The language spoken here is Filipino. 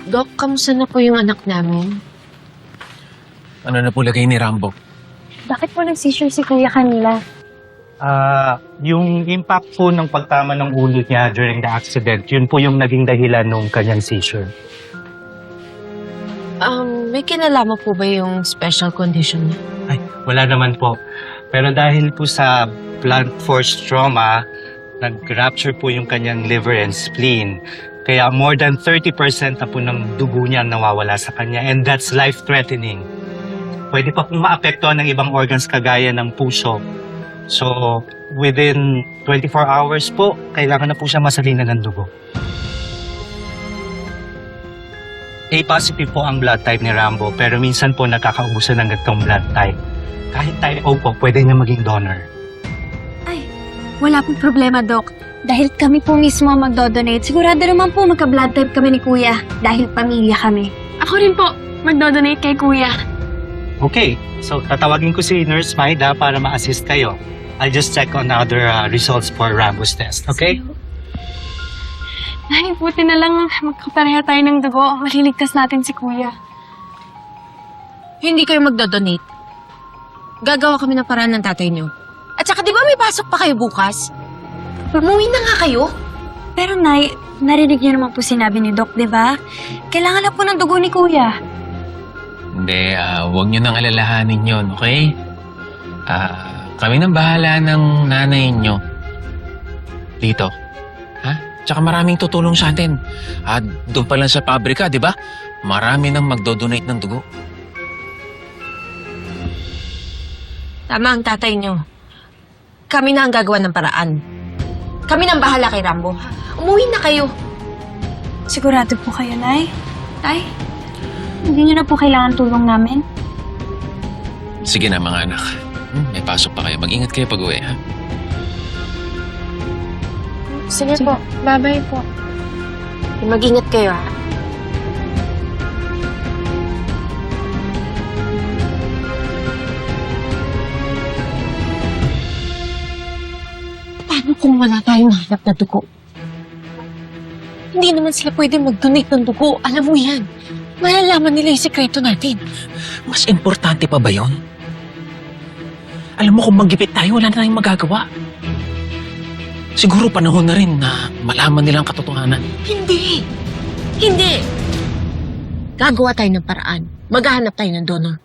Doc, kamusta na po yung anak namin? Ano na po lagay ni Rambo? Bakit po nag-seizure si Kuya kanila? Yung impact po ng pagtama ng ulo niya during the accident, yun po yung naging dahilan ng kanyang seizure. May kinalaman po ba yung special condition niya? Ay, wala naman po. Pero dahil po sa blunt force trauma, nag-rupture po yung kanyang liver and spleen. Kaya more than 30% na po ng dugo niya nawawala sa kanya, and that's life-threatening. Pwede pa pong maapektuhan ng ibang organs kagaya ng puso. So, within 24 hours po, kailangan na po siya masalinan ng dugo. A-positive po ang blood type ni Rambo, pero minsan po nakakaubusan ng ganitong blood type. Kahit type O po, pwede niya maging donor. Ay, wala pong problema, Doc. Dahil kami po mismo ang magdodonate, sigurado naman po magka-blood type kami ni Kuya dahil pamilya kami. Ako rin po, magdodonate kay Kuya. Okay, so tatawagin ko si Nurse Maida para ma-assist kayo. I'll just check on other results for Rambo's test, okay? Nay, buti na lang magkapareha tayo ng dugo. Maliligtas natin si Kuya. Hindi kayo magdodonate. Gagawa kami ng paraan ng tatay niyo. At saka di ba may pasok pa kayo bukas? Umuwi na nga kayo. Pero Nay, narinig niyo naman po sinabi ni Doc, di ba? Kailangan na po ng dugo ni Kuya. Hindi, huwag niyo nang alalahanin yun, okay? Kami nang bahala ng nanay niyo. Dito. Ha? Tsaka maraming tutulong sa atin. Doon pa lang sa pabrika, di ba? Marami nang magdodonate ng dugo. Tama ang tatay niyo. Kami na ang gagawa ng paraan. Kami na ang bahala kay Rambo. Umuwi na kayo. Sigurado po kayo, Nay? Tay, hindi niyo na po kailangan tulong namin? Sige na mga anak. May pasok pa kayo. Mag-ingat kayo pag-uwi, ha? Sige po, bye-bye po. Mag-ingat kayo, ha? Paano kung wala tayong hanap na dugo? Hindi naman sila pwede mag-donate ng dugo. Alam mo yan. Malalaman nila yung sekreto natin. Mas importante pa ba yun? Alam mo, kung maggipit tayo, wala na tayong magagawa. Siguro panahon na rin na malaman nila ang katotohanan. Hindi! Hindi! Gagawa tayo ng paraan. Maghahanap tayo ng donor.